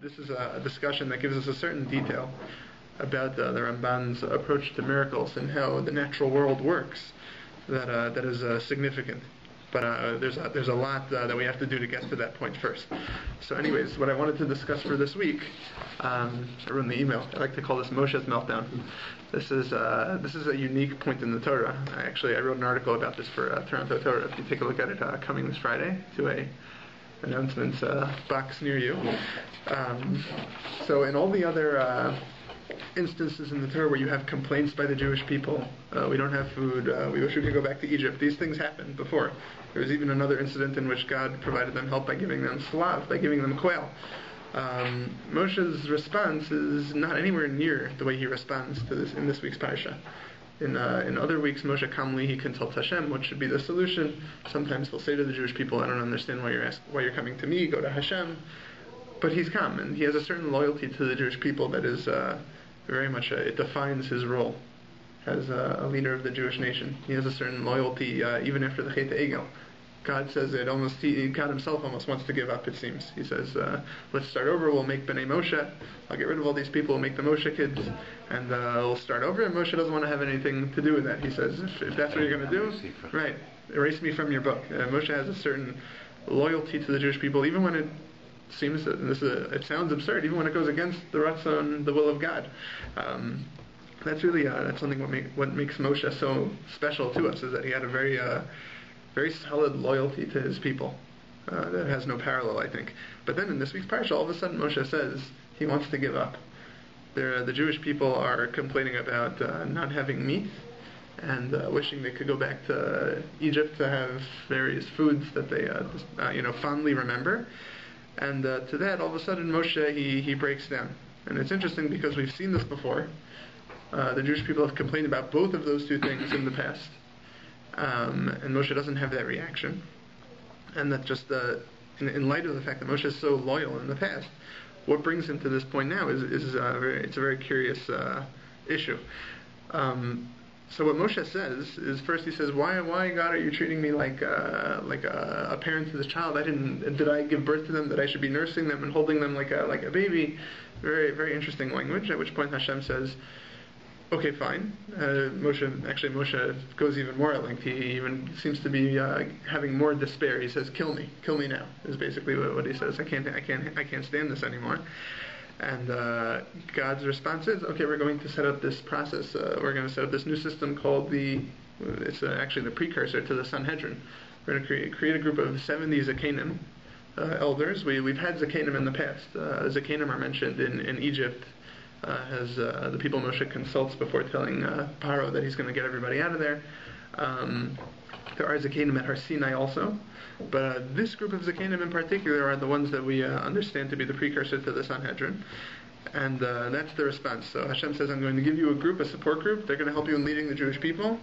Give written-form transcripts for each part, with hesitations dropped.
this is a discussion that gives us a certain detail about the Ramban's approach to miracles and how the natural world works that is significant. But there's a lot that we have to do to get to that point first. So anyways, what I wanted to discuss for this week, I wrote in the email, I like to call this Moshe's Meltdown. This is a unique point in the Torah. I wrote an article about this for Toronto Torah. If you take a look at it, coming this Friday to a announcements box near you. So in all the other instances in the Torah where you have complaints by the Jewish people, we don't have food, we wish we could go back to Egypt. These things happened before. There was even another incident in which God provided them help by giving them slav, by giving them quail. Moshe's response is not anywhere near the way he responds to this in this week's parsha. In other weeks, Moshe calmly he consults Hashem, what should be the solution. Sometimes he'll say to the Jewish people, I don't understand why you're coming to me, go to Hashem. But he's calm, and he has a certain loyalty to the Jewish people that is very much, it defines his role as a leader of the Jewish nation. He has a certain loyalty, even after the Chet Egel. God says it almost, God himself almost wants to give up, it seems. He says, let's start over, we'll make B'nai Moshe, I'll get rid of all these people, we'll make the Moshe kids, and we'll start over, and Moshe doesn't want to have anything to do with that. He says, if that's what you're going to do, right, erase me from your book. Moshe has a certain loyalty to the Jewish people, even when it seems that it sounds absurd, even when it goes against the ratzon, the will of God. That's really that's something what makes Moshe so special to us, is that he had a very solid loyalty to his people that has no parallel, I think. But then in this week's parsha, all of a sudden Moshe says he wants to give up. The Jewish people are complaining about not having meat and wishing they could go back to Egypt to have various foods that they fondly remember. And to that, all of a sudden, Moshe, he breaks down. And it's interesting because we've seen this before. The Jewish people have complained about both of those two things in the past. And Moshe doesn't have that reaction. And that just, in light of the fact that Moshe is so loyal in the past, what brings him to this point now it's a very curious issue. So what Moshe says is, first he says, why God are you treating me like a parent to this child? Did I give birth to them that I should be nursing them and holding them like a baby? Very, very interesting language, at which point Hashem says, okay, fine. Moshe goes even more at length. He even seems to be having more despair. He says, kill me now, is basically what he says. I can't stand this anymore. And God's response is, okay, we're going to set up this process. We're going to set up this new system called it's actually the precursor to the Sanhedrin. We're going to create a group of 70 Zakenim, elders. We've had Zakenim in the past. Zakenim are mentioned in Egypt as the people Moshe consults before telling Paro that he's going to get everybody out of there. There are Zakenim at Har Sinai also. But this group of Zakenim in particular are the ones that we understand to be the precursor to the Sanhedrin. And that's the response. So Hashem says, I'm going to give you a support group. They're going to help you in leading the Jewish people.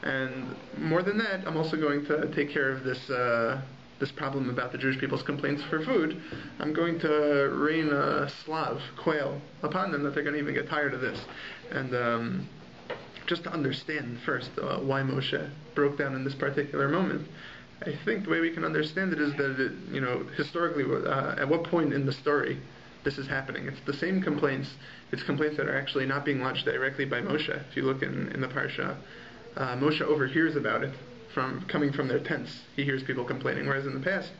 And more than that, I'm also going to take care of this problem about the Jewish people's complaints for food. I'm going to rain a slav, quail, upon them, that they're going to even get tired of this. And just to understand first why Moshe broke down in this particular moment, I think the way we can understand it is that historically, at what point in the story this is happening. It's the same complaints. It's complaints that are actually not being lodged directly by Moshe. If you look in the parsha, Moshe overhears about it coming from their tents. He hears people complaining, whereas in the past,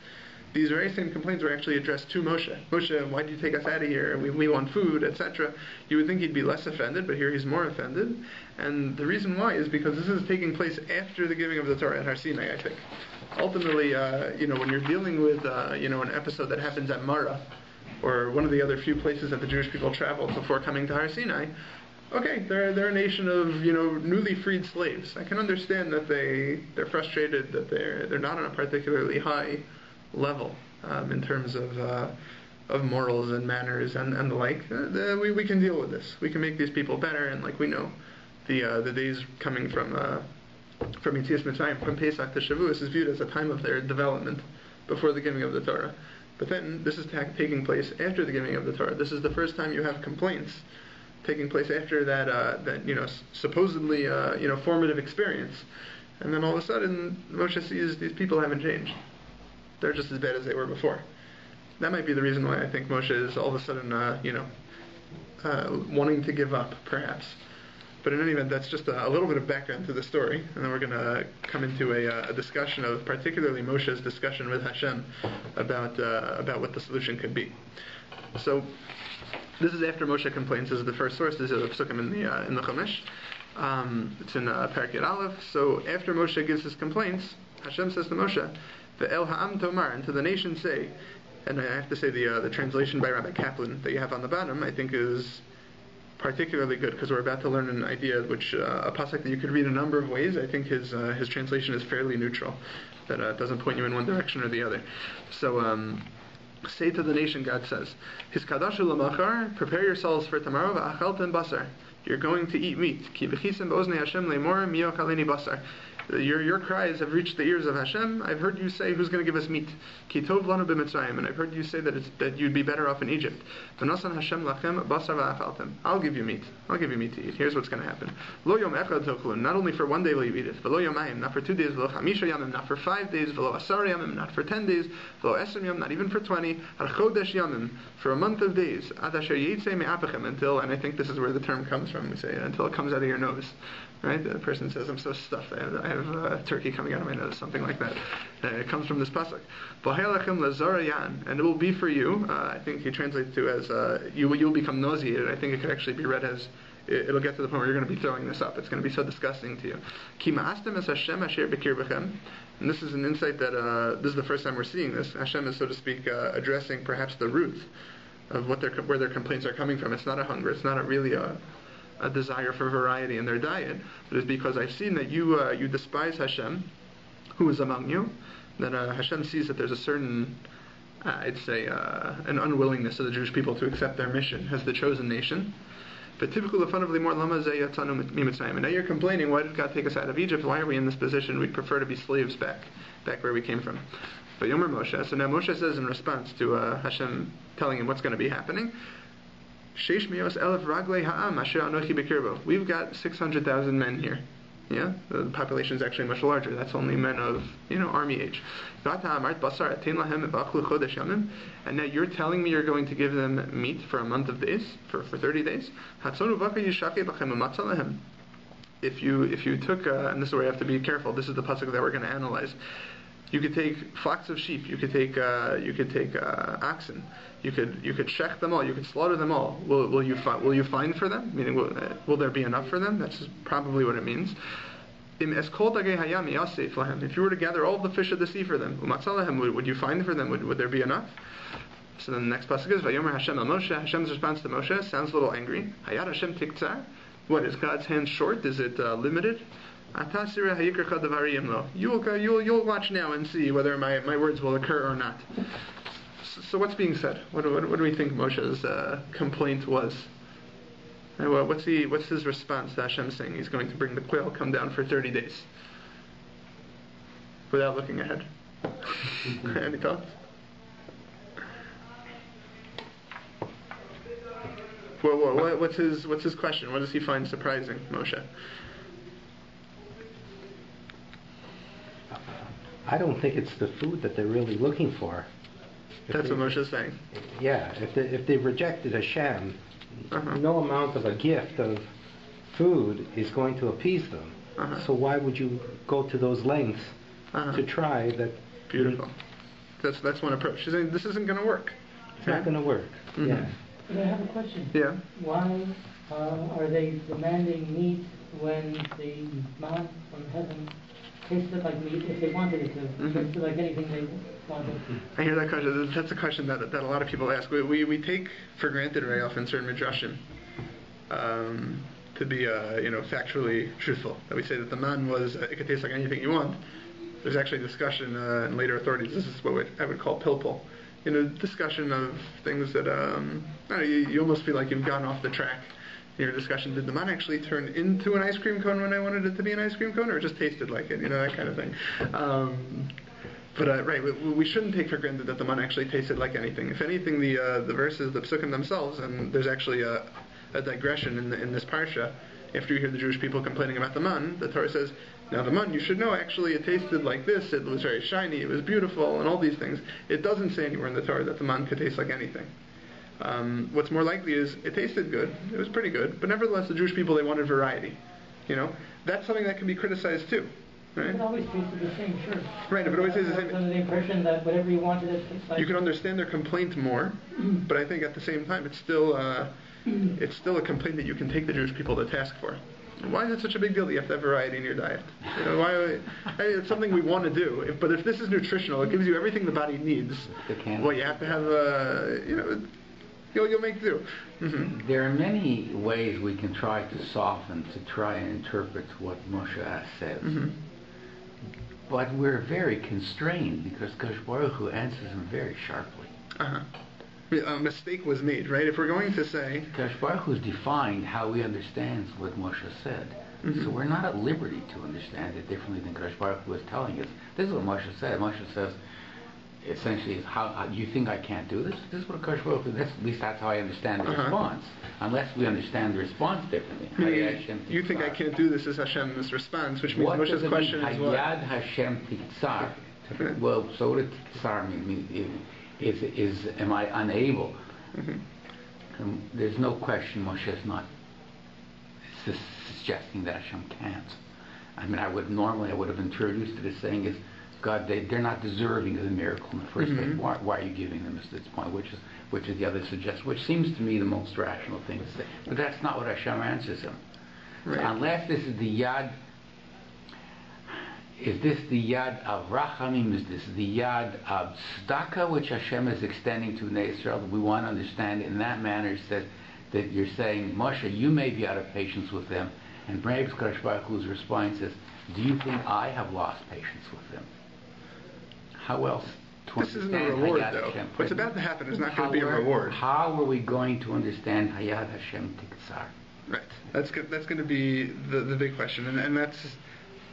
these very same complaints were actually addressed to Moshe. Moshe, why did you take us out of here? We want food, etc. You would think he'd be less offended, but here he's more offended. And the reason why is because this is taking place after the giving of the Torah at Har Sinai, I think. Ultimately, when you're dealing with, an episode that happens at Mara, or one of the other few places that the Jewish people traveled before coming to Har Sinai, okay, they're a nation of, newly freed slaves. I can understand that they're frustrated, that they're not on a particularly high level in terms of morals and manners and the like. We can deal with this. We can make these people better, and like we know, the days coming from Yetzias Mitzrayim, from Pesach to Shavuos, is viewed as a time of their development before the giving of the Torah. But then this is taking place after the giving of the Torah. This is the first time you have complaints taking place after that supposedly formative experience. And then all of a sudden Moshe sees these people haven't changed. They're just as bad as they were before. That might be the reason why I think Moshe is all of a sudden, wanting to give up, perhaps. But in any event, that's just a little bit of background to the story, and then we're going to come into a discussion of particularly Moshe's discussion with Hashem about what the solution could be. So this is after Moshe complains. This is the first source. This is a psukim in the Chumash. It's in Perek Yud Aleph. So after Moshe gives his complaints, Hashem says to Moshe, "Ve'el ha'am tomar," and to the nation say. And I have to say the translation by Rabbi Kaplan that you have on the bottom, I think is particularly good, because we're about to learn an idea which a pasuk that you could read a number of ways. I think his translation is fairly neutral, that doesn't point you in one direction or the other. So say to the nation, God says, "Hiskadashu lamachar, prepare yourselves for tomorrow. Va'achaltem basar, you're going to eat meat. Ki b'chisem b'oznei Hashem le'mor miyochaleni basar." Your cries have reached the ears of Hashem. I've heard you say, who's going to give us meat? Ki tov lanu b'Mitzrayim, and I've heard you say that you'd be better off in Egypt. V'nasan Hashem lachem basar v'achaltem. I'll give you meat. I'll give you meat to eat. Here's what's going to happen. Lo yom echad toklun. Not only for 1 day will you eat it. V'lo yomayim. Not for 2 days. V'lo chamisha yamim. Not for 5 days. V'lo asar yamim. Not for 10 days. V'lo esrim yam. Not even for 20. Har chodesh yamim. For a month of days. Ad asher yitzei me'apechem. Until, and I think this is where the term comes from. We say until it comes out of your nose. Right? The person says, I'm so stuffed. I have turkey coming out of my nose, something like that. It comes from this pasuk. And it will be for you, I think he translates to as, you'll become nauseated. I think it could actually be read as, it'll get to the point where you're going to be throwing this up. It's going to be so disgusting to you. And this is an insight that, this is the first time we're seeing this. Hashem is, so to speak, addressing perhaps the root of where their complaints are coming from. It's not a hunger. It's not really a desire for variety in their diet, but it's because I've seen that you despise Hashem, who is among you, that Hashem sees that there's a certain, I'd say, an unwillingness of the Jewish people to accept their mission as the chosen nation. But typically, and now you're complaining, why did God take us out of Egypt? Why are we in this position? We'd prefer to be slaves back where we came from. But Yomer Moshe, so now Moshe says in response to Hashem telling him what's going to be happening, we've got 600,000 men here. Yeah, the population is actually much larger. That's only men of army age. And now you're telling me you're going to give them meat for a month of days, for 30 days. If you took, and this is where you have to be careful. This is the pasuk that we're going to analyze. You could take flocks of sheep. You could take oxen. You could shech them all. You could slaughter them all. Will you find for them? Meaning, will there be enough for them? That's probably what it means. If you were to gather all the fish of the sea for them, would you find for them? Would there be enough? So then the next pasuk is Vayomer Hashem al Moshe. Hashem's response to Moshe sounds a little angry. Hayad Hashem tiktzar. What, is God's hand short? Is it limited? You'll watch now and see whether my words will occur or not. So what's being said? What do we think Moshe's complaint was? What's his response to Hashem saying he's going to bring the quail come down for 30 days? Without looking ahead. Any thoughts? What's his question? What does he find surprising, Moshe? I don't think it's the food that they're really looking for. That's what Moshe's saying. Yeah, if they've rejected Hashem, no amount of a gift of food is going to appease them. So why would you go to those lengths to try that? Beautiful. That's one approach. She's saying this isn't going to work. It's not going to work. Yeah. But I have a question. Yeah. Why are they demanding meat when the man from heaven tasted like meat if they wanted it to? Tasted like anything they wanted. I hear that question. That's a question that a lot of people ask. We take for granted very often certain midrashim to be factually truthful. That we say that the man was it could taste like anything you want. There's actually discussion in later authorities. This is what I would call pilpul. Discussion of things that you almost feel like you've gone off the track. Your discussion, did the man actually turn into an ice cream cone when I wanted it to be an ice cream cone, or it just tasted like it? That kind of thing. But we shouldn't take for granted that the man actually tasted like anything. If anything, the verses, the psukim themselves, and there's actually a digression in this parsha, after you hear the Jewish people complaining about the man, the Torah says, now the man, you should know, actually it tasted like this, it was very shiny, it was beautiful, and all these things. It doesn't say anywhere in the Torah that the man could taste like anything. What's more likely is it tasted good, it was pretty good, but nevertheless the Jewish people, they wanted variety. That's something that can be criticized too. Right? It always tasted the same, sure. Right, if it always tastes the same. Under the impression that whatever you wanted it to taste like. You can understand their complaint more, but I think at the same time it's still a complaint that you can take the Jewish people to task for. Why is it such a big deal that you have to have variety in your diet? It's something we want to do. But if this is nutritional, it gives you everything the body needs. Well, you have to have, you'll make do. Mm-hmm. There are many ways we can try to soften, to try and interpret what Moshe says. Mm-hmm. But we're very constrained because Kadosh Baruch Hu answers him very sharply. Uh-huh. A mistake was made, right? If we're going to say... Kadosh Baruch Hu has defined how he understands what Moshe said. Mm-hmm. So we're not at liberty to understand it differently than Kadosh Baruch Hu is telling us. This is what Moshe said. Moshe says, essentially, how you think I can't do this? This is what Kadosh Baruch Hu, at least that's how I understand the response. Unless we understand the response differently. You think I can't do this is Hashem's response, which means Moshe's question is what? Hayad Hashem Tiktsar. Well, so what does Tiktsar mean? Is am I unable? Mm-hmm. There's no question Moshe is not suggesting that Hashem can't. I mean, I would have introduced it as saying is God, they're not deserving of the miracle in the first place. Why are you giving them this point? Which is the other suggestion, which seems to me the most rational thing to say. But that's not what Hashem answers him. Right. So unless this is the yad. Is this the yad of Rachamim? Is this the yad of tzedakah, which Hashem is extending to Bnei Israel? We want to understand it in that manner. That you're saying, Moshe, you may be out of patience with them, and perhaps Kadosh Baruch Hu's response is, do you think I have lost patience with them? How else to this isn't a reward, though. Hashem? What's about to happen is not going to be a reward. How are we going to understand Hayad Hashem Tiktsar? Right. That's going to be the big question, and that's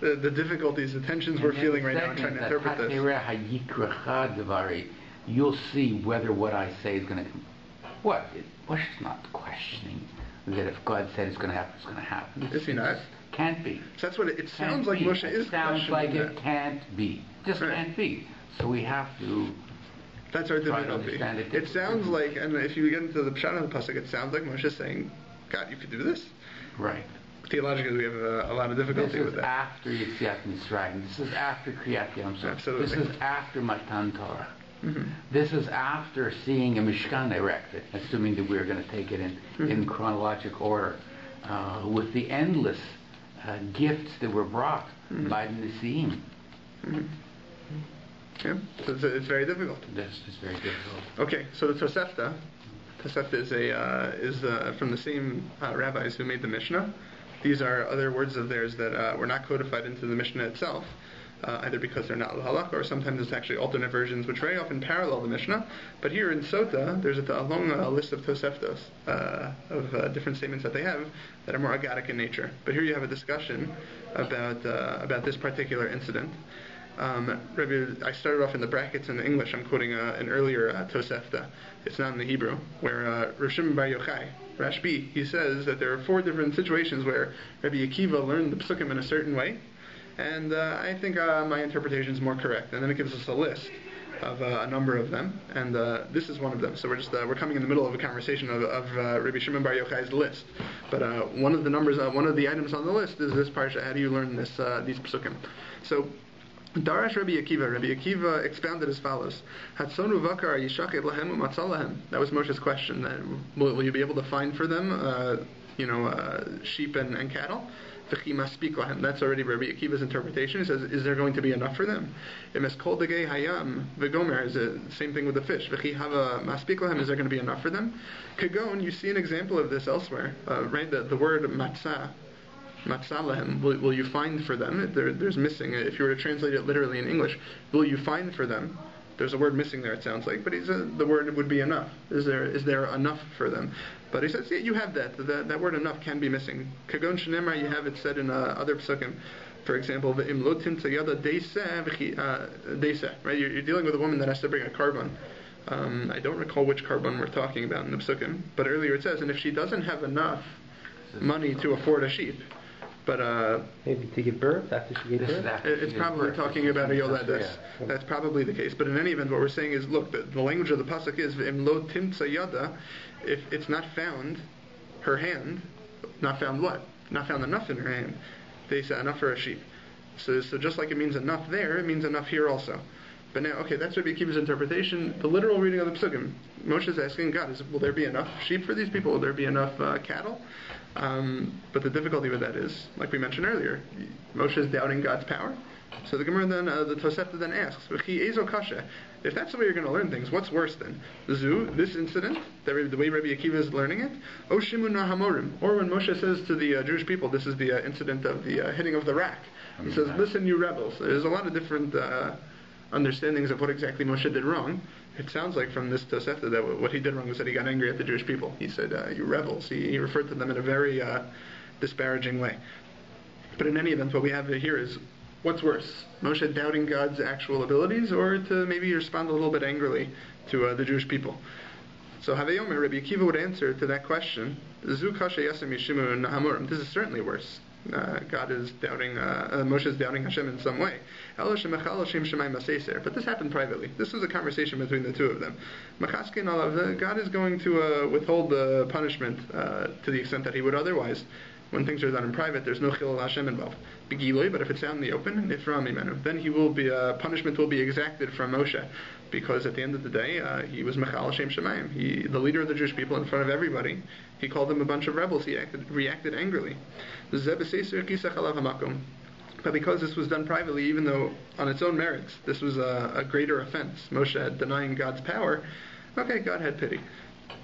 the difficulties, the tensions we're feeling right now in trying to interpret this. You'll see whether what I say is going to... What? Moshe's not questioning that if God said it's going to happen, it's going to happen. Is he not? Can't be. So that's what it sounds like. Moshe is questioning. It sounds like it can't be. Just can't be. So we have to... That's our difficulty. It sounds like, and if you get into the pshat of the pasuk, it sounds like Moshe saying, God, you could do this? Right. Theologically, we have a lot of difficulty with that. This is after Yetziat Mitzrayim. This is after Kriyat Yam Suf. Absolutely. This is after Matan Torah. Mm-hmm. This is after seeing a Mishkan erected, assuming that we're going to take it in chronological order, with the endless gifts that were brought by the Nesiim. Mm-hmm. Yeah, so it's very difficult. This is very difficult. Okay, so the Tosefta. Tosefta is from the same rabbis who made the Mishnah. These are other words of theirs that were not codified into the Mishnah itself, either because they're not halakha, or sometimes it's actually alternate versions, which very often parallel the Mishnah. But here in Sota, there's a long list of Toseftos, of different statements that they have that are more agadic in nature. But here you have a discussion about this particular incident. Rabbi, I started off in the brackets in the English. I'm quoting an earlier Tosefta. It's not in the Hebrew, where Rav Shimon Bar Yochai, Rashbi, he says that there are 4 different situations where Rabbi Akiva learned the psukim in a certain way, and I think my interpretation is more correct. And then it gives us a list of a number of them, and this is one of them. So we're coming in the middle of a conversation of Rabbi Shimon Bar Yochai's list. But one of the items on the list is this parsha. How do you learn these psukim? So Darash Rabbi Akiva. Rabbi Akiva expounded as follows: Hatzonu vakar yishachet lahem umatzal lahem. That was Moshe's question. That will you be able to find for them, sheep and cattle? V'chi maspik lahem. That's already Rabbi Akiva's interpretation. He says, is there going to be enough for them? Imes kol degei hayam v'gomer is the same thing with the fish. V'chi hava maspik lahem. Is there going to be enough for them? Kagon. You see an example of this elsewhere. Right. The word matzah. Matzalahem, will you find for them? There's missing. If you were to translate it literally in English, will you find for them? There's a word missing there, it sounds like, but the word would be enough. Is there enough for them? But he says, yeah, you have that. That word enough can be missing. Kagon shenemar, you have it said in other psukim. For example, ve'im lo timtza yada deiseh, right? You're dealing with a woman that has to bring a carbon. I don't recall which carbon we're talking about in the psukim, but earlier it says, and if she doesn't have enough money to afford a sheep. But maybe to give birth after she gave birth. It's probably talking about a yoledes. That's probably the case. But in any event, what we're saying is, look, the language of the pasuk is v'im lo timtza yada. If it's not found, her hand, not found what? Not found enough in her hand. They say enough for a sheep. So just like it means enough there, it means enough here also. But now, okay, that's Rabbi Akiva's interpretation. The literal reading of the psukim, Moshe is asking God, will there be enough sheep for these people? Will there be enough cattle? But the difficulty with that is, like we mentioned earlier, Moshe is doubting God's power. So the Gemara then, the Tosefta then asks, if that's the way you're going to learn things, what's worse then? This incident, the way Rabbi Akiva is learning it, or when Moshe says to the Jewish people, this is the incident of the hitting of the rack. He says, listen, you rebels. There's a lot of different understandings of what exactly Moshe did wrong. It sounds like from this Tosefta that what he did wrong was that he got angry at the Jewish people. He said, you rebels. He referred to them in a very disparaging way. But in any event, what we have here is, what's worse? Moshe doubting God's actual abilities, or to maybe respond a little bit angrily to the Jewish people? So Havayomer, Rabbi Akiva would answer to that question, this is certainly worse. God is doubting, Moshe is doubting Hashem in some way. But this happened privately. This was a conversation between the two of them. God is going to withhold the punishment to the extent that he would otherwise. When things are done in private, there's no chilul Hashem involved. But if it's out in the open, then he will be punishment will be exacted from Moshe, because at the end of the day, he was Mechal Shem Shemayim. The leader of the Jewish people, in front of everybody, he called them a bunch of rebels. He reacted angrily. But because this was done privately, even though on its own merits this was a greater offense, Moshe denying God's power, okay, God had pity.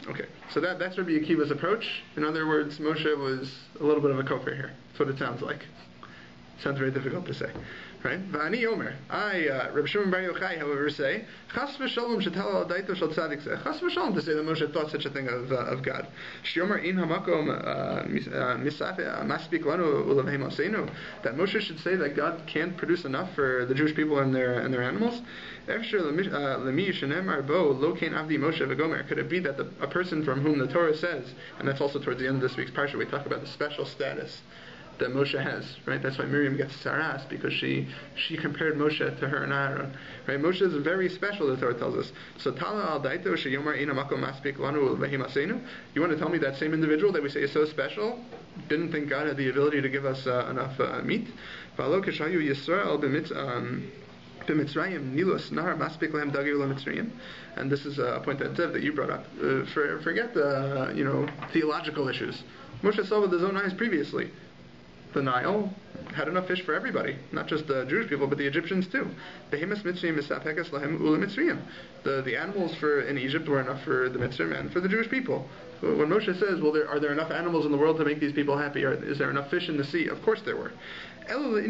Okay, so that's Rabbi Akiva's approach. In other words, Moshe was a little bit of a kofar here. That's what it sounds like. Sounds very difficult to say, right? V'ani Omer. Rabbi Shimon Bar Yochai, however, say Chas v'shalom shetal al daito shel tzadik zeh. Chas v'shalom, to say that Moshe thought such a thing of God. Sh'yomer in hamakom maspik lanu ulavhem osenu. That Moshe should say that God can't produce enough for the Jewish people and their animals. Efshir lemi shenemar bo lo kein avdi Moshe v'gomer. Could it be that a person from whom the Torah says, and that's also towards the end of this week's parsha, we talk about the special status that Moshe has, right? That's why Miriam gets saras, because she compared Moshe to her and Aaron, right? Moshe is very special, the Torah tells us. So Tala al daito sheyomar ina makom maspik lanu v'him asenu. You want to tell me that same individual that we say is so special didn't think God had the ability to give us enough meat? V'alo kishayu Yisrael b'mitzrayim nilos nahar maspik lehem dagir l'mitzrayim. And this is a point that you brought up. Forget the theological issues. Moshe saw with his own eyes previously. The Nile had enough fish for everybody, not just the Jewish people, but the Egyptians too. The animals in Egypt were enough for the Mitzrayim and for the Jewish people. When Moshe says, well, are there enough animals in the world to make these people happy? Is there enough fish in the sea? Of course there were. Rather,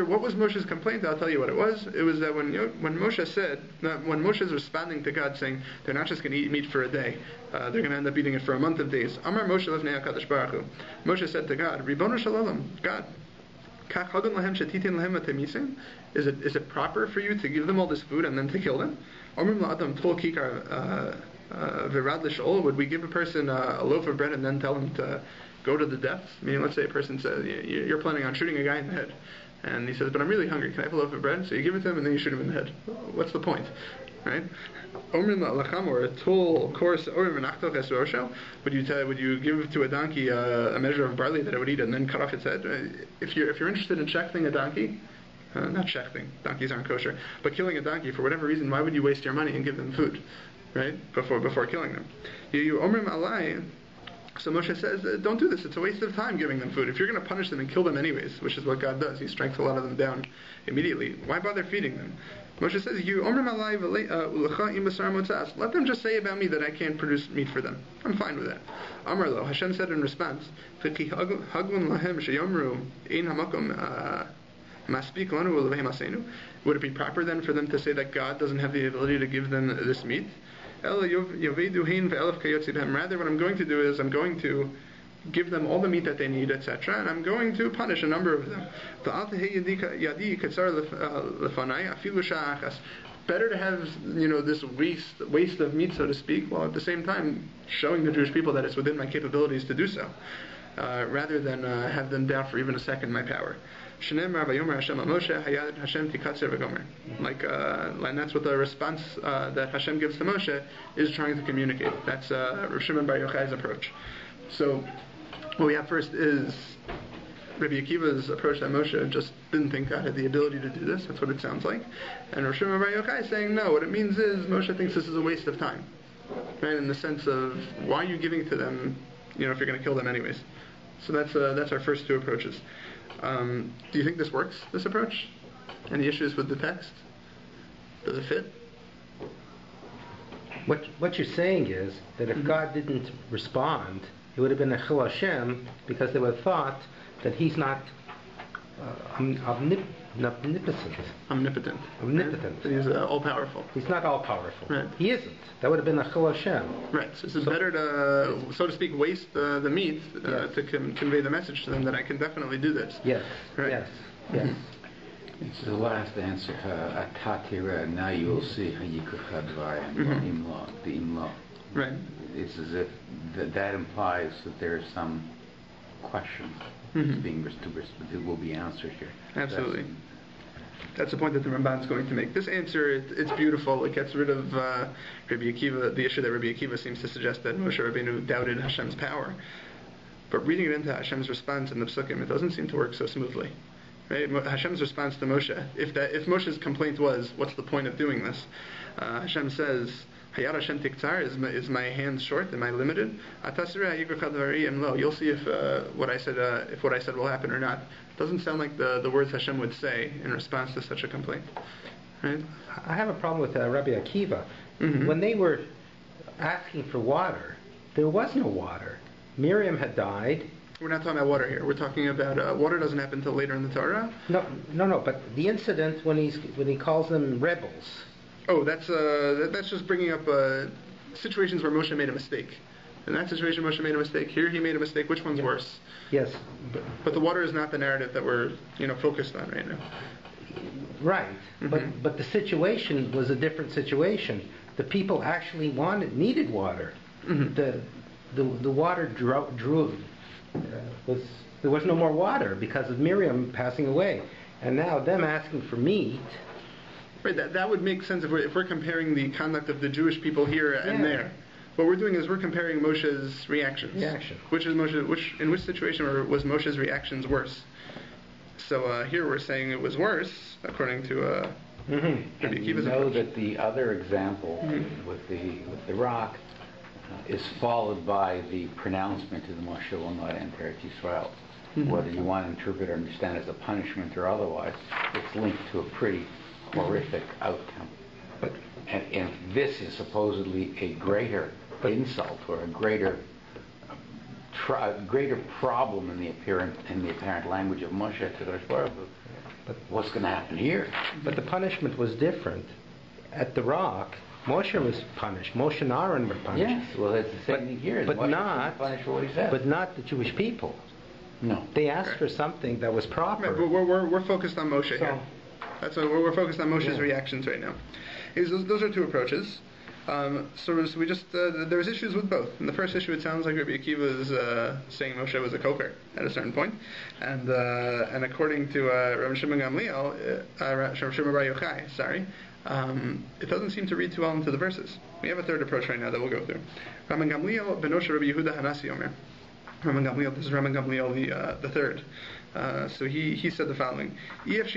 what was Moshe's complaint? I'll tell you what it was. It was that when Moshe said, when Moshe is responding to God saying, they're not just going to eat meat for a day, they're going to end up eating it for a month of days. Amar Moshe lefnei HaKadosh Baruch Hu. Moshe said to God, Ribono shel olam, God, is it proper for you to give them all this food and then to kill them? Would we give a person a loaf of bread and then tell them to go to the death? Meaning, let's say a person says, you're planning on shooting a guy in the head, and he says, but I'm really hungry, can I have a loaf of bread? So you give it to him and then you shoot him in the head. What's the point? Right? Or a tall course, would you give to a donkey a measure of barley that it would eat and then cut off its head? If you're interested in shechting a donkey, not shechting, donkeys aren't kosher, but killing a donkey for whatever reason, why would you waste your money and give them food, right? Before killing them. So Moshe says, don't do this. It's a waste of time giving them food. If you're going to punish them and kill them anyways, which is what God does, He strikes a lot of them down immediately. Why bother feeding them? Moshe says, let them just say about me that I can't produce meat for them. I'm fine with that. Amar lo, Hashem said in response, would it be proper then for them to say that God doesn't have the ability to give them this meat? Rather, what I'm going to do is I'm going to give them all the meat that they need, etc., and I'm going to punish better to have this waste of meat, so to speak, while at the same time showing the Jewish people that it's within my capabilities to do so, rather than have them doubt for even a second my power. And that's what the response that Hashem gives to Moshe is trying to communicate. That's Rav Shimon Bar Yochai's approach. So what we have first is Rabbi Akiva's approach that Moshe just didn't think God had the ability to do this. That's what it sounds like. And Rav Shimon Bar Yochai is saying, no, what it means is Moshe thinks this is a waste of time. Right? In the sense of, why are you giving to them, if you're going to kill them anyways? So that's our first two approaches. Do you think this works, this approach? Any issues with the text? Does it fit? What you're saying is that if God didn't respond, it would have been a Chil Hashem, because they would have thought that He's not omnipotent. Omnipotent. Omnipotent. Right? He's all-powerful. He's not all-powerful. Right. He isn't. That would have been a Chil Hashem. Right. So it's better to, so to speak, waste the meat to convey the message to them that I can definitely do this. Yes. Right. Yes. Yes. It's the last answer. Atatira. Now you will see the imla. Right. It's as if that implies that there is some question that will be answered here. Absolutely. That's the point that the Ramban is going to make. This answer, it's beautiful. It gets rid of Rabbi Akiva, the issue that Rabbi Akiva seems to suggest that Moshe Rabbeinu doubted Hashem's power. But reading it into Hashem's response in the Psukim, it doesn't seem to work so smoothly. Right? Hashem's response to Moshe, if Moshe's complaint was, what's the point of doing this? Hashem says, Hayar Hashem tiktzar, is my hand short? Am I limited? You'll see if what I said will happen or not. It doesn't sound like the words Hashem would say in response to such a complaint. Right? I have a problem with Rabbi Akiva. Mm-hmm. When they were asking for water, there was no water. Miriam had died. We're not talking about water here. We're talking about water doesn't happen until later in the Torah. No. But the incident when he calls them rebels. Oh, that's just bringing up situations where Moshe made a mistake. In that situation, Moshe made a mistake. Here, he made a mistake. Which one's worse? Yes, but the water is not the narrative that we're focused on right now. Right, Mm-hmm. but the situation was a different situation. The people actually needed water. Mm-hmm. The water drew. There was no more water because of Miriam passing away, and now them asking for meat. Right, that would make sense if we're comparing the conduct of the Jewish people here and there. What we're doing is we're comparing Moshe's reactions. In which situation was Moshe's reactions worse? So here we're saying it was worse, according to Rabbi Akiva's You know that the other example with the rock is followed by the pronouncement that Moshe will not enter Israel. Whether you want to interpret or understand as a punishment or otherwise, it's linked to a pretty horrific outcome. And this is supposedly a greater insult or a greater problem in the apparent language of Moshe to the Baruch Hu. But what's going to happen here? But the punishment was different. At the rock, Moshe was punished. Moshe and Aaron were punished. Yes, well, it's the same thing here. But Moshe not punished for what he said. But not the Jewish people. No. They asked for something that was proper. Right, we're focused on Moshe here. That's why we're focused on Moshe's reactions right now. Those are two approaches. So we just there's issues with both. In the first issue, it sounds like Rabbi Akiva is saying Moshe was a koker at a certain point, and according to Rabbi Shimon Gamliel, Rabbi Shimon Bar Yochai, it doesn't seem to read too well into the verses. We have a third approach right now that we'll go through. Rabbi Gamliel benosha Rabbi Yehuda Hanasi Omer. Rabbi Gamliel, this is Rabbi Gamliel the third. So he said the following: What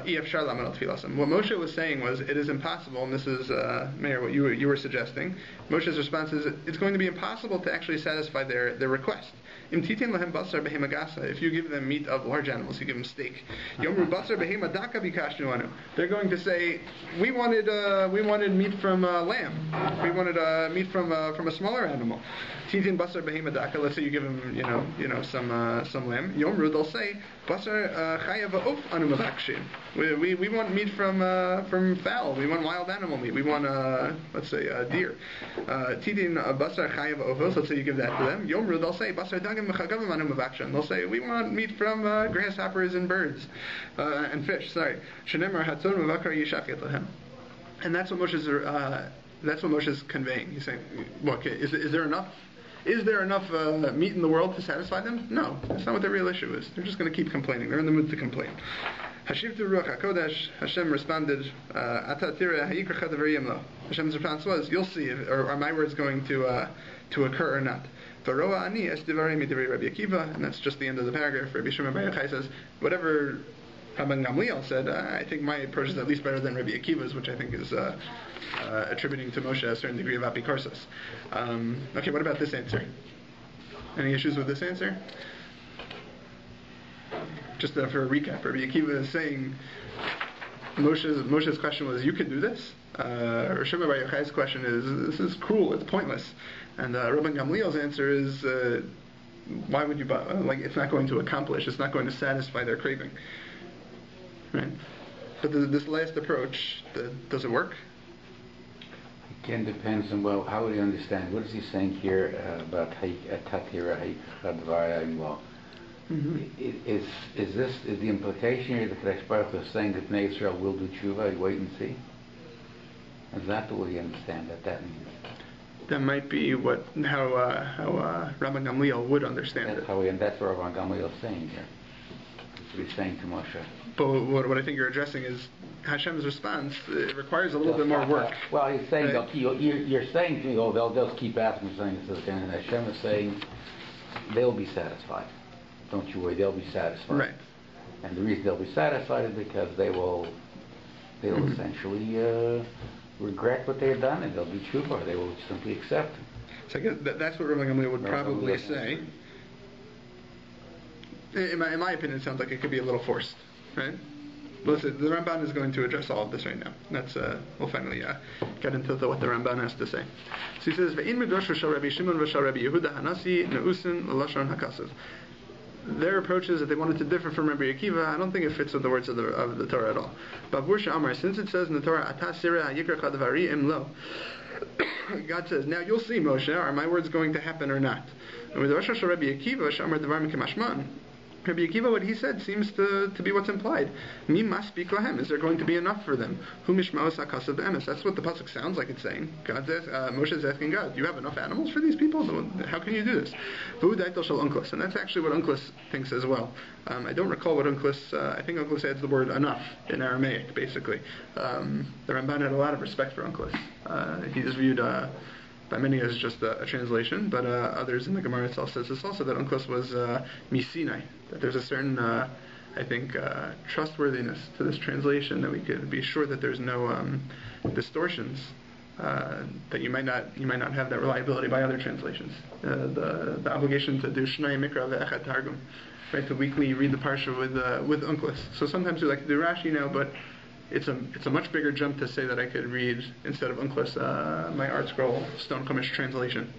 Moshe was saying was, it is impossible, and this is, Meir, what you were suggesting. Moshe's response is, it's going to be impossible to actually satisfy their request. If you give them meat of large animals, you give them steak. They're going to say, we wanted meat from lamb. We wanted meat from a smaller animal. Let's say you give them, some lamb. They'll say, We want meat from fowl. We want wild animal meat. We want let's say deer. Tidin basar chayav ovos. Let's say you give that to them. Yomru, they'll say basar dagim mechagavim anu mavakshan. They'll say we want meat from grasshoppers and birds and fish. Sorry. Shenemar hatzon mavakar yishafet lehem. And that's what Moshe's conveying. He's saying, look, is there enough? Is there enough meat in the world to satisfy them? No, that's not what the real issue is. They're just going to keep complaining. They're in the mood to complain. Hashivtu Ruach HaKodesh, Hashem responded, Ata tira ha'yikracha devariyim lo. Hashem's response was, you'll see, are my words going to occur or not. V'roa ani es divarei midivri Rabbi Akiva, and that's just the end of the paragraph. Rabbi Shimon Bar Yochai says, whatever Rabbi Gamliel said, I think my approach is at least better than Rabbi Akiva's, which I think is attributing to Moshe a certain degree of apikorsis. Okay, what about this answer? Any issues with this answer? Just for a recap, Rabbi Akiva is saying Moshe's question was, you can do this? Or Shimon Bar Yochai's question is, this is cruel, it's pointless. And Rabbi Gamliel's answer is, why would you like, it's not going to accomplish, it's not going to satisfy their craving. Right? But this last approach, does it work? Again, depends on, well, how would you understand? What is he saying here about tatira haikadvarayim law? Is the implication here that the Kadosh Baruch Hu is saying that Bnei Israel will do tshuva, you wait and see? Is that the way you understand that means? That might be how Rabbi Gamliel would understand it. That's what Rabbi Gamliel is saying here. That's what he's saying to Moshe. But what I think you're addressing is Hashem's response. It requires a little bit more work. Well, he's saying you're saying to me, they'll just keep asking, saying this again, and Hashem is saying they'll be satisfied. Don't you worry, they'll be satisfied. Right. And the reason they'll be satisfied is because they will essentially regret what they have done, and they'll be tshuva, or they will simply accept. So I guess that's what Rabbi Gamliel would probably say. In my opinion, it sounds like it could be a little forced, right? But listen, the Ramban is going to address all of this right now. That's we'll finally get into what the Ramban has to say. So he says, "Ve'in midrash shel Rabbi Shimon v'shel Rabbi Yehuda Hanasi neusin l'lashon hakasav." Their approach is that they wanted to differ from Rabbi Akiva. I don't think it fits with the words of the Torah at all. Bavur she'amar, since it says in the Torah, "Ata sireh hayikracha devariyim lo," God says, "Now you'll see, Moshe, are my words going to happen or not?" And with Rosh Hashanah Rabbi Akiva, she'amar devar mikemashman. Rabbi Akiva, what he said seems to be what's implied. Mi maspik lahem, is there going to be enough for them? Hu mishmaos hakasav be'emes. That's what the pasuk sounds like it's saying. Moshe is asking God, do you have enough animals for these people? How can you do this? V'hu daitel shel Unclus, and that's actually what Unclus thinks as well. I don't recall what Unclus. I think Unclus adds the word enough in Aramaic, basically. The Ramban had a lot of respect for Unclus. He is viewed by many as just a translation, but others in the Gemara itself says this also, that Unclus was Misinai, that there's a certain, I think, trustworthiness to this translation, that we could be sure that there's no distortions, that you might not have that reliability by other translations. The obligation to do Shnai Mikra ve'echad Targum, right, to weekly read the Parsha with Unclus. So sometimes we like to do Rashi now, but it's a much bigger jump to say that I could read, instead of Unclus, my Art Scroll Stone Chumash translation.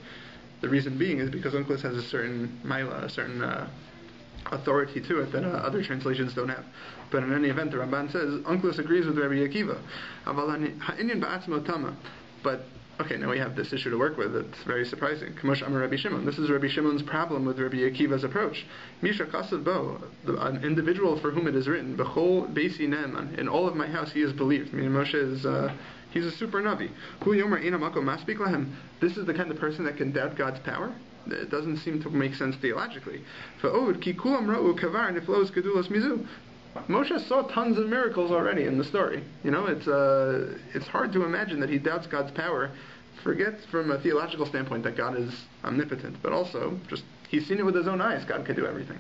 The reason being is because Unclus has a certain maila, a certain authority to it that other translations don't have. But in any event, the Ramban says Unclus agrees with Rabbi Akiva. But okay, now we have this issue to work with. It's very surprising. Kamosh Amar Rabbi Shimon. This is Rabbi Shimon's problem with Rabbi Akiva's approach. Misha Kasav Bo, an individual for whom it is written, Bechol Beisi Ne'eman, in all of my house he is believed. Meaning Moshe is he's a super navi. Hu Yomer Eina Mako Maspik Lahem. This is the kind of person that can doubt God's power. It doesn't seem to make sense theologically. Fa'od ki kulam ra'u kavar niflos gedulos mizu. Moshe saw tons of miracles already in the story. You know, it's hard to imagine that he doubts God's power. Forget from a theological standpoint that God is omnipotent, but also just he's seen it with his own eyes. God can do everything.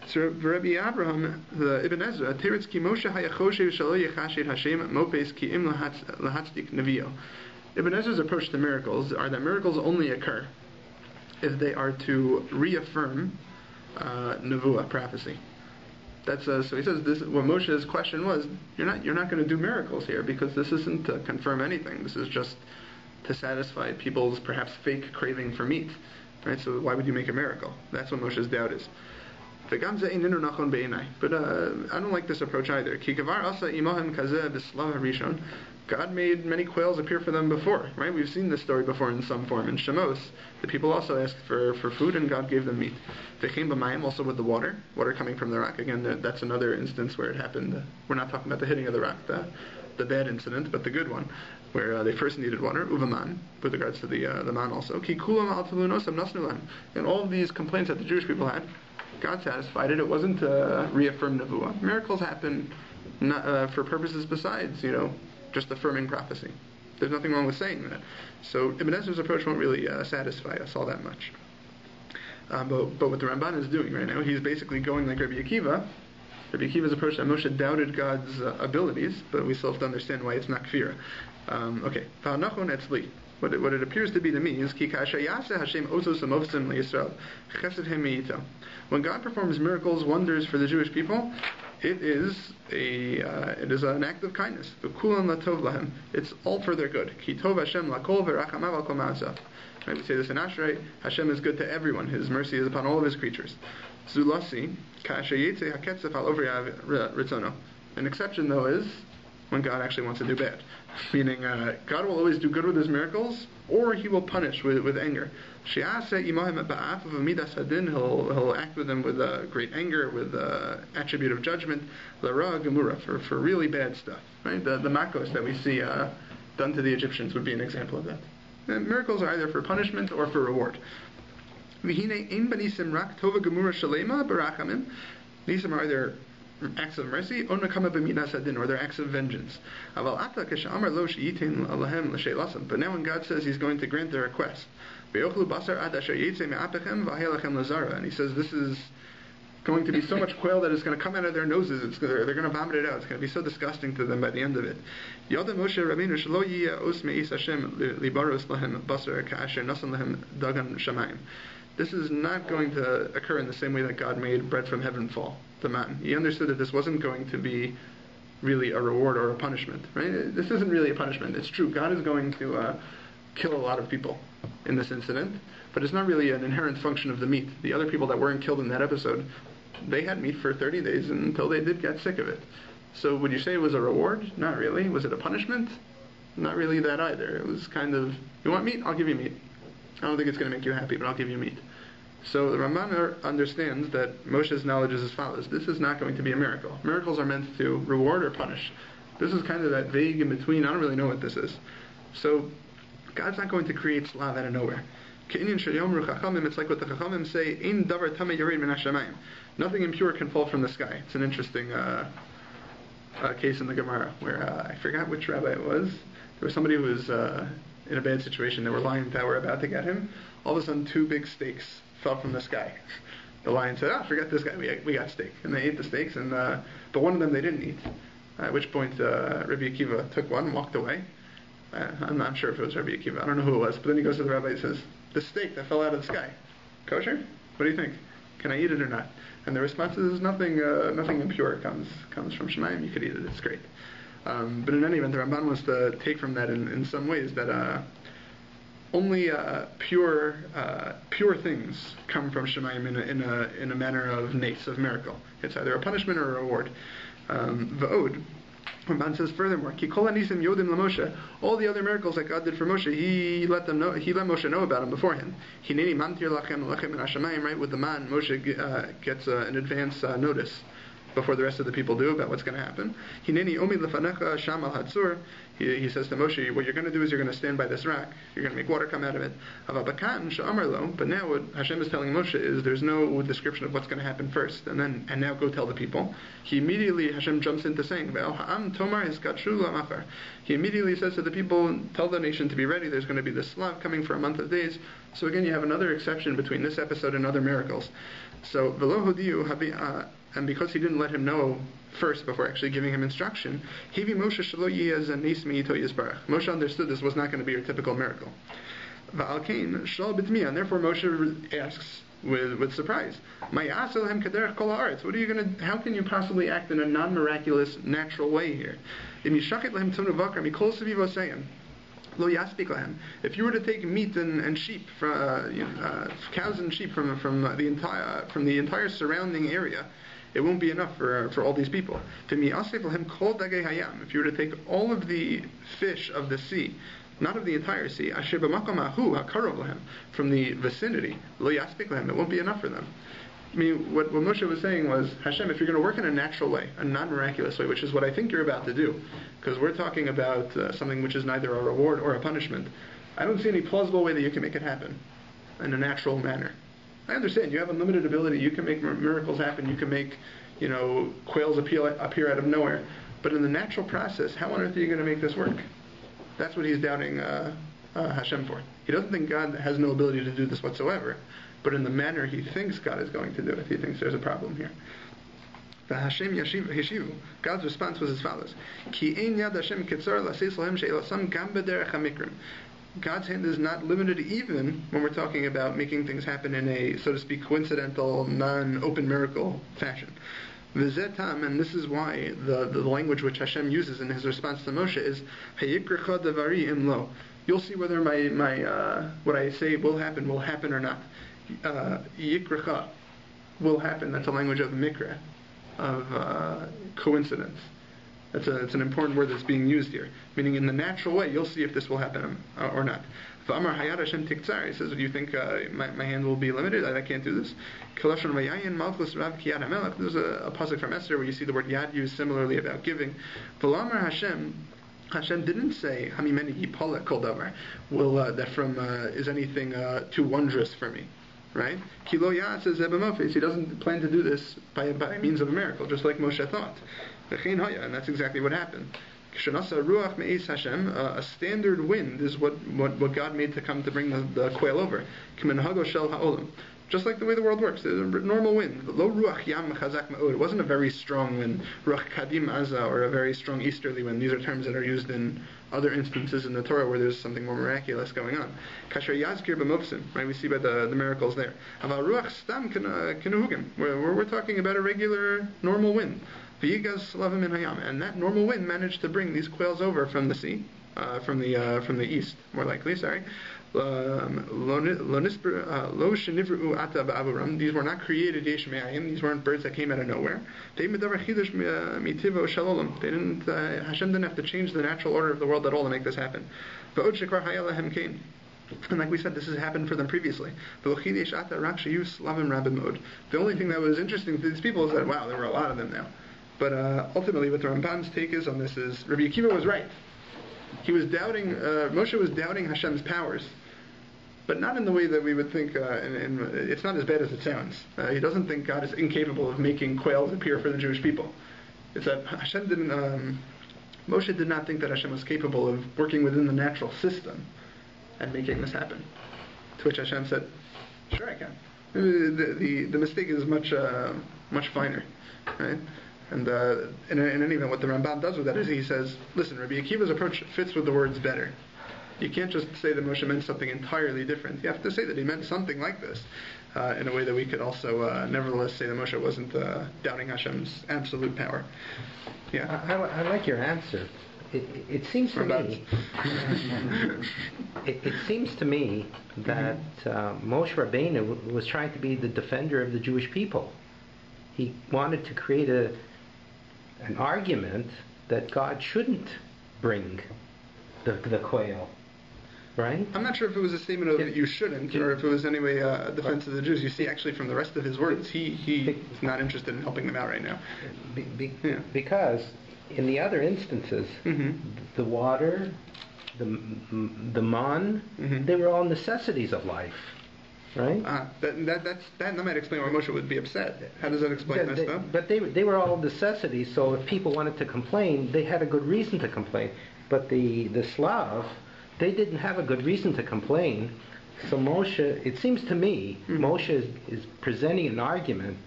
So Rabbi Abraham, the Ibn Ezra, Teretz ki Moshe hayachoshev shelo yechashir Hashem mopes ki im lahatzdik nevio. Ibn Ezra's approach to miracles are that miracles only occur if they are to reaffirm nevuah, prophecy. That's so he says this. What Moshe's question was, you're not going to do miracles here because this isn't to confirm anything. This is just to satisfy people's perhaps fake craving for meat, right? So why would you make a miracle? That's what Moshe's doubt is. But I don't like this approach either. God made many quails appear for them before, right? We've seen this story before in some form. In Shemos, the people also asked for food and God gave them meat. They came b'mayim, also with the water coming from the rock. Again, that's another instance where it happened. We're not talking about the hitting of the rock, the bad incident, but the good one, where they first needed water, uvaman, with regards to the man also. Ki kulam al talunosam nasnulan. And all of these complaints that the Jewish people had, God satisfied it. It wasn't to reaffirm nevuah. Miracles happen not, for purposes besides, just affirming prophecy. There's nothing wrong with saying that. So Ibn Ezra's approach won't really satisfy us all that much. But what the Ramban is doing right now, he's basically going like Rabbi Akiva. Rabbi Akiva's approach that Moshe doubted God's abilities, but we still have to understand why it's not kfira. Okay. What it appears to be to me is when God performs miracles, wonders for the Jewish people, it is an act of kindness. It's all for their good. Right, we say this in Ashrei, Hashem is good to everyone. His mercy is upon all of His creatures. An exception, though, is when God actually wants to do bad. Meaning, God will always do good with His miracles, or He will punish with anger. He'll act with them with great anger, with attribute of judgment, for really bad stuff. Right? The makos that we see done to the Egyptians would be an example of that. And miracles are either for punishment or for reward. Nisim are either acts of mercy, or they're acts of vengeance. But now when God says He's going to grant their request, and He says this is going to be so much quail that it's going to come out of their noses, they're going to vomit it out, it's going to be so disgusting to them by the end of it. This is not going to occur in the same way that God made bread from heaven fall, the man. He understood that this wasn't going to be really a reward or a punishment. Right? This isn't really a punishment. It's true. God is going to kill a lot of people in this incident, but it's not really an inherent function of the meat. The other people that weren't killed in that episode, they had meat for 30 days until they did get sick of it. So would you say it was a reward? Not really. Was it a punishment? Not really that either. It was kind of, you want meat? I'll give you meat. I don't think it's going to make you happy, but I'll give you meat. So the Ramban understands that Moshe's knowledge is as follows. This is not going to be a miracle. Miracles are meant to reward or punish. This is kind of that vague in between. I don't really know what this is. So God's not going to create slav out of nowhere. It's like what the Chachamim say, nothing impure can fall from the sky. It's an interesting case in the Gemara where I forgot which rabbi it was. There was somebody who was in a bad situation. There were lions that were about to get him. All of a sudden, 2 big steaks fell from the sky. The lion said, forget this guy, we got steak. And they ate the steaks, but one of them they didn't eat. At which point Rabbi Akiva took one and walked away. I'm not sure if it was Rabbi Akiva. I don't know who it was. But then he goes to the rabbi and says, the steak that fell out of the sky, kosher? What do you think? Can I eat it or not? And the response is nothing impure comes from Shemayim. You could eat it. It's great. But in any event, the Ramban wants to take from that in some ways that only pure things come from Shemayim in a manner of nace, of miracle. It's either a punishment or a reward. Va'od. Ramban says furthermore, Ki kol hanisim yodim laMoshe. All the other miracles that God did for Moshe, He let Moshe know about them beforehand. Hineni mantir lachem lechem min hashamayim. Right, with the man, Moshe gets an advance notice before the rest of the people do about what's going to happen. Hineni omid lefanecha sham al hatzur. He says to Moshe, what you're going to do is you're going to stand by this rock. You're going to make water come out of it. But now what Hashem is telling Moshe is there's no description of what's going to happen first, and now go tell the people. Hashem jumps into saying, he immediately says to the people, tell the nation to be ready. There's going to be this slav coming for a month of days. So again, you have another exception between this episode and other miracles. So and because he didn't let him know first before actually giving him instruction, Moshe understood this was not going to be your typical miracle. And therefore Moshe asks with surprise, how can you possibly act in a non-miraculous, natural way here? Lo yaspik lahem. If you were to take meat and sheep, cows and sheep from the entire surrounding area, it won't be enough for all these people. If you were to take all of the fish of the sea, not of the entire sea, from the vicinity, lo yaspik lahem, it won't be enough for them. I mean, what Moshe was saying was, Hashem, if you're going to work in a natural way, a non-miraculous way, which is what I think you're about to do, because we're talking about something which is neither a reward or a punishment, I don't see any plausible way that you can make it happen in a natural manner. I understand, you have unlimited ability, you can make miracles happen, you can make, quails appear out of nowhere, but in the natural process, how on earth are you going to make this work? That's what he's doubting Hashem for. He doesn't think God has no ability to do this whatsoever, but in the manner he thinks God is going to do it, he thinks there's a problem here. The Hashem Yeshivu, God's response was as follows: Ki ein yad Hashem kitzar laseis lahem she'elasam gam b'derech hamikrim. God's hand is not limited even when we're talking about making things happen in a, so to speak, coincidental, non-open miracle fashion. V'zetam, and this is why the language which Hashem uses in his response to Moshe is Hayikrecha davari imlo. You'll see whether my what I say will happen or not. Yikrecha will happen. That's a language of mikra, of coincidence. It's an important word that's being used here, meaning in the natural way you'll see if this will happen or not. V'amar hayad Hashem tiktzar. He says, do you think my hand will be limited? I can't do this. There's a pasuk from Ezra where you see the word yad used similarly about giving. V'amar Hashem didn't say hamimeni yipola kol davar. That from is anything too wondrous for me, right? Kilo yad says ebamofes. He doesn't plan to do this by means of a miracle, just like Moshe thought. And that's exactly what happened. A standard wind is what God made to come to bring the quail over. Just like the way the world works, there's a normal wind. It wasn't a very strong wind, ruach kadim aza, or a very strong easterly wind. These are terms that are used in other instances in the Torah where there's something more miraculous going on. Right, we see by the miracles there. We're talking about a regular, normal wind. And that normal wind managed to bring these quails over from the sea, from the east, more likely. Sorry. These were not created yesh me'ayim. These weren't birds that came out of nowhere. Hashem didn't have to change the natural order of the world at all to make this happen. And like we said, this has happened for them previously. The only thing that was interesting to these people is that, wow, there were a lot of them now. But ultimately, what the Ramban's take is on this is, Rabbi Akiva was right. He was doubting, Moshe was doubting Hashem's powers, but not in the way that we would think, and it's not as bad as it sounds. He doesn't think God is incapable of making quails appear for the Jewish people. It's that Moshe did not think that Hashem was capable of working within the natural system and making this happen. To which Hashem said, sure I can. The mistake is much finer, right? And in any event, what the Ramban does with that is he says, listen, Rabbi Akiva's approach fits with the words better. You can't just say that Moshe meant something entirely different. You have to say that he meant something like this, in a way that we could also nevertheless say that Moshe wasn't doubting Hashem's absolute power. Yeah. I like your answer. It seems to me. It seems to me that Moshe Rabbeinu was trying to be the defender of the Jewish people. He wanted to create an argument that God shouldn't bring the quail, right? I'm not sure if it was a statement of that you shouldn't, or if it was anyway a defense of the Jews. You see, actually, from the rest of his words, he's not interested in helping them out right now. Because in the other instances, the water, the man, they were all necessities of life, right? That might explain why Moshe would be upset. How does that explain this, though? But they were all necessities, so if people wanted to complain, they had a good reason to complain. But the Slav, they didn't have a good reason to complain. So Moshe, it seems to me, Moshe is presenting an argument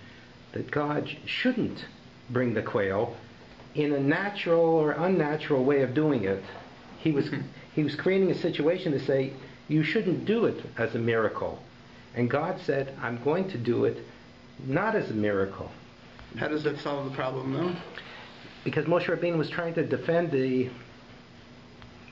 that God shouldn't bring the quail in a natural or unnatural way of doing it. He was creating a situation to say, you shouldn't do it as a miracle. And God said, I'm going to do it not as a miracle. How does that solve the problem, though? Because Moshe Rabbeinu was trying to defend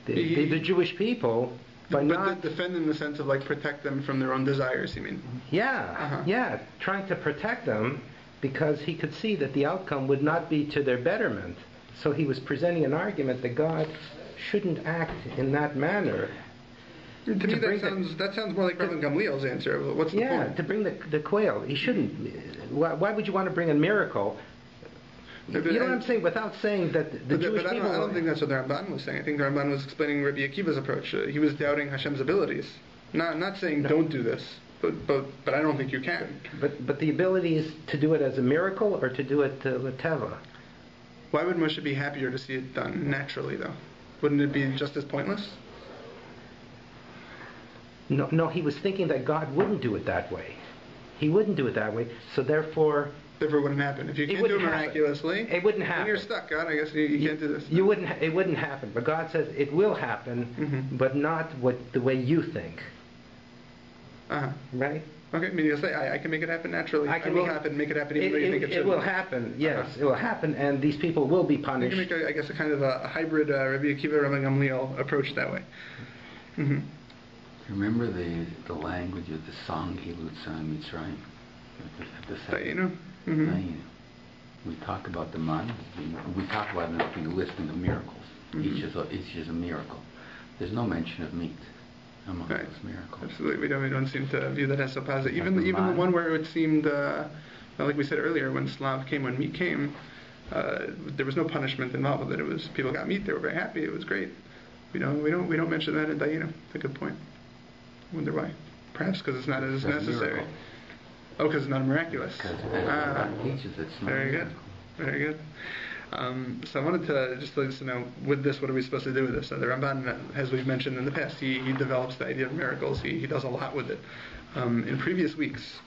the Jewish people, but defend in the sense of like protect them from their own desires, you mean? Yeah, trying to protect them, because he could see that the outcome would not be to their betterment. So he was presenting an argument that God shouldn't act in that manner. To me, that sounds more like Rabbi Gamliel's answer. What's the point? Yeah, to bring the quail. He shouldn't. Why would you want to bring a miracle? You know what I'm saying? Without saying that the Jewish people... I don't think that's what the Ramban was saying. I think the Ramban was explaining Rabbi Akiva's approach. He was doubting Hashem's abilities. Not saying don't do this, but I don't think you can. But the ability is to do it as a miracle or to do it l'teva. Why would Moshe be happier to see it done naturally, though? Wouldn't it be just as pointless? No, he was thinking that God wouldn't do it that way. He wouldn't do it that way, so therefore... Therefore, it wouldn't happen. If you can't do it miraculously, it wouldn't happen. Then you're stuck, God. I guess you can't do this. It wouldn't happen. But God says it will happen, but not the way you think. Right? Okay, I mean, you'll say, I can make it happen naturally. I will make it happen even though you think it should. It will happen, yes. It will happen, and these people will be punished. You can make, I guess, a kind of a hybrid Rabbi Akiva, Rabbi Gamliel approach that way. Remember the language of the song Hilutza Mitzrayim? We talk about the man. We talk about it in the listing of miracles. Each is a miracle. There's no mention of meat among those miracles. Absolutely, we don't seem to view that as so positive. Even the one where it seemed, like we said earlier, when when meat came, there was no punishment involved with it. It was people got meat. They were very happy. It was great. We don't mention that in Dayinu. It's a good point. I wonder why. Perhaps because it's not as necessary. Oh, because it's not miraculous. Very good. Very good. So I wanted to just let us know, with this, what are we supposed to do with this? The Ramban, as we've mentioned in the past, he develops the idea of miracles. He does a lot with it. In previous weeks,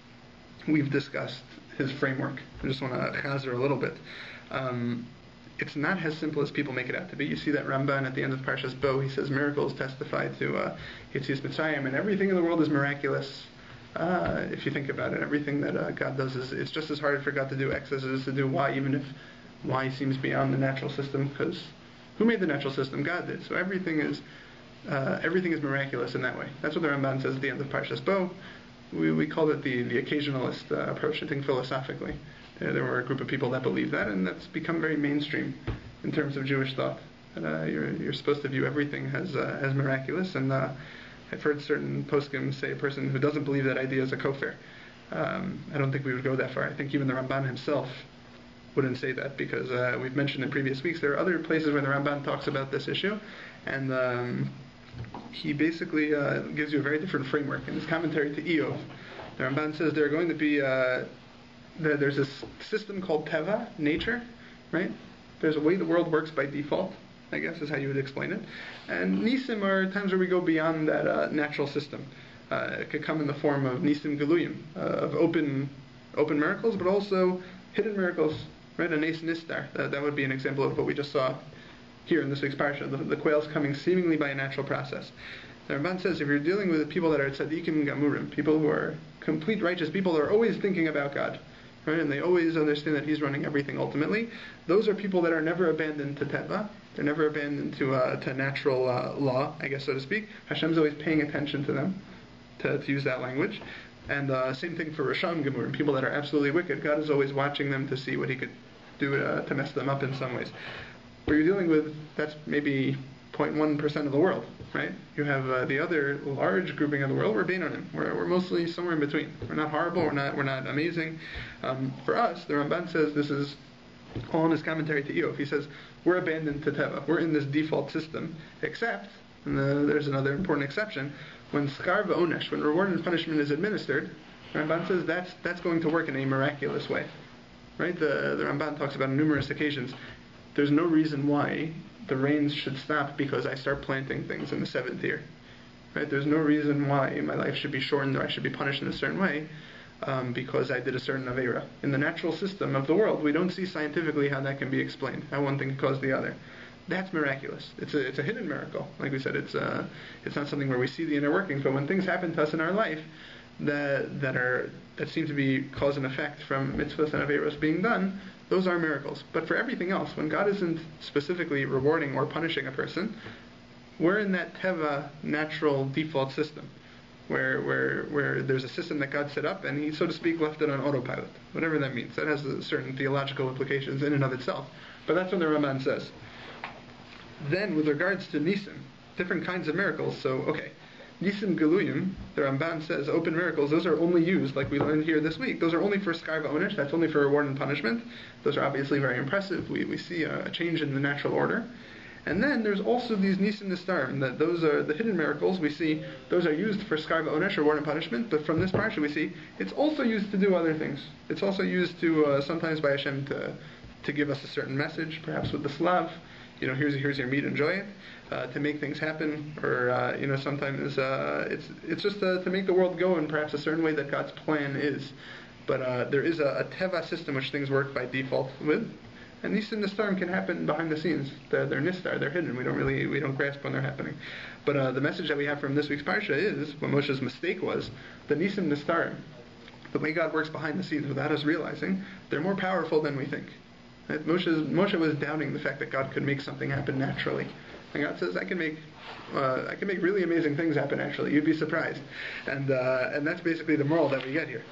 we've discussed his framework. I just want to chazer a little bit. It's not as simple as people make it out to be. You see that Ramban at the end of Parshas Bo, he says miracles testify to Yetzias Mitzrayim, and everything in the world is miraculous. If you think about it, everything that God does it's just as hard for God to do X as it is to do Y, even if Y seems beyond the natural system, because who made the natural system? God did. So everything is miraculous in that way. That's what the Ramban says at the end of Parshas Bo. We called it the occasionalist approach, I think, philosophically. There were a group of people that believed that, and that's become very mainstream in terms of Jewish thought. That you're supposed to view everything as miraculous, and I've heard certain poskim say a person who doesn't believe that idea is a kofir. I don't think we would go that far. I think even the Ramban himself wouldn't say that, because we've mentioned in previous weeks there are other places where the Ramban talks about this issue, and he basically gives you a very different framework. In his commentary to Eov, the Ramban says there are going to be there's this system called teva, nature, right? There's a way the world works by default, I guess is how you would explain it. And nisim are times where we go beyond that natural system. It could come in the form of nisim geluyim, of open miracles, but also hidden miracles, right? A nes nistar. That would be an example of what we just saw here in this week's parsha. The quails coming seemingly by a natural process. The Ramban says if you're dealing with people that are tzaddikim gamurim, people who are complete righteous people that are always thinking about God, right, and they always understand that He's running everything ultimately, those are people that are never abandoned to teva. They're never abandoned to natural law, I guess, so to speak. Hashem's always paying attention to them, to use that language. And same thing for Rasham Gemurim, people that are absolutely wicked. God is always watching them to see what He could do to mess them up in some ways. What you're dealing with, that's maybe 0.1% of the world, right? You have the other large grouping of the world, we're Beinonim. We're mostly somewhere in between. We're not horrible, we're not amazing. For us, the Ramban says this is all in his commentary to Eov. He says, we're abandoned to Teva. We're in this default system, except, and there's another important exception, when schar v'onesh, when reward and punishment is administered, the Ramban says that's going to work in a miraculous way. Right? The Ramban talks about on numerous occasions, there's no reason why the rains should stop because I start planting things in the 7th year. Right? There's no reason why my life should be shortened or I should be punished in a certain way because I did a certain avera. In the natural system of the world, we don't see scientifically how that can be explained, how one thing caused the other. That's miraculous. It's a hidden miracle. Like we said, it's not something where we see the inner workings, but when things happen to us in our life that seem to be cause and effect from mitzvahs and averos being done, those are miracles. But for everything else, when God isn't specifically rewarding or punishing a person, we're in that teva, natural default system, where there's a system that God set up, and He, so to speak, left it on autopilot. Whatever that means. That has certain theological implications in and of itself. But that's what the Ramban says. Then, with regards to Nisim, different kinds of miracles. So, okay, Nisim Geluyim, the Ramban says, open miracles, those are only used, like we learned here this week, those are only for Skar V'Onesh, that's only for reward and punishment. Those are obviously very impressive. We see a change in the natural order. And then there's also these Nisim Nistarim, that those are the hidden miracles. We see those are used for Skar V'Onesh, reward and punishment, but from this parsha we see it's also used to do other things. It's also used to, sometimes by Hashem, to give us a certain message, perhaps with the Slav. Here's your meat, enjoy it. To make things happen, or sometimes it's just to make the world go in perhaps a certain way that God's plan is. But there is a teva system which things work by default with, and Nisim Nistarim can happen behind the scenes. They're nistar, they're hidden. We don't grasp when they're happening. But the message that we have from this week's parsha is what Moshe's mistake was: the Nisim Nistarim, the way God works behind the scenes without us realizing, they're more powerful than we think. Right? Moshe was doubting the fact that God could make something happen naturally. And God says, I can make really amazing things happen naturally. You'd be surprised. And that's basically the moral that we get here.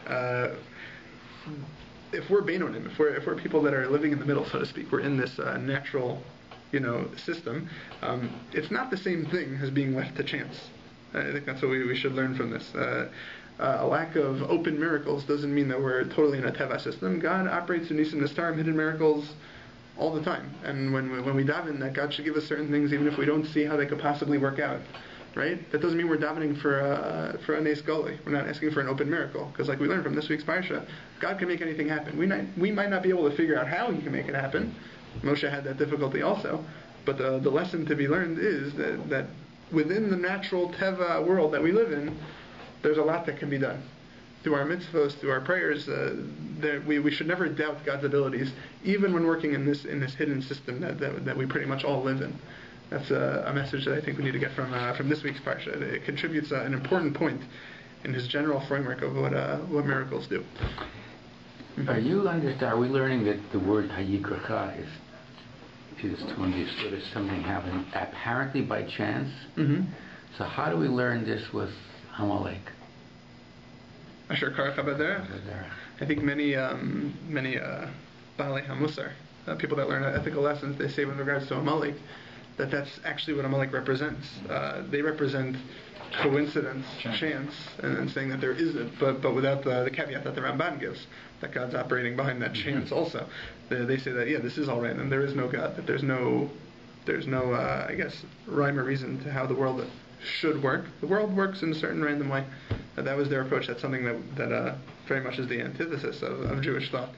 If we're Beinonim, if we're people that are living in the middle, so to speak, we're in this natural, system, it's not the same thing as being left to chance. I think that's what we should learn from this. A lack of open miracles doesn't mean that we're totally in a teva system. God operates in Nisim Nistarim, hidden miracles, all the time. And when we daven that God should give us certain things even if we don't see how they could possibly work out, right? That doesn't mean we're davening for a nes goli. We're not asking for an open miracle, because like we learned from this week's parsha, God can make anything happen. We might not be able to figure out how He can make it happen. Moshe had that difficulty also. But the lesson to be learned is that within the natural teva world that we live in, there's a lot that can be done. Through our mitzvahs, through our prayers, we should never doubt God's abilities, even when working in this hidden system that we pretty much all live in. That's a message that I think we need to get from this week's parsha. It contributes an important point in his general framework of what miracles do. Are we learning that the word hayikracha is to understood as something happening apparently by chance? Mm-hmm. So how do we learn this with Amalek? Asher Karach Habaderech. I think many Baalei HaMusar, people that learn ethical lessons, they say with regards to Amalek, that's actually what Amalek represents. They represent coincidence, chance, and saying that there isn't, but without the caveat that the Ramban gives, that God's operating behind that chance also. They say that, this is all random, there is no God, that there's no I guess, rhyme or reason to how the world should work. The world works in a certain random way. That was their approach. That's something that very much is the antithesis of Jewish thought.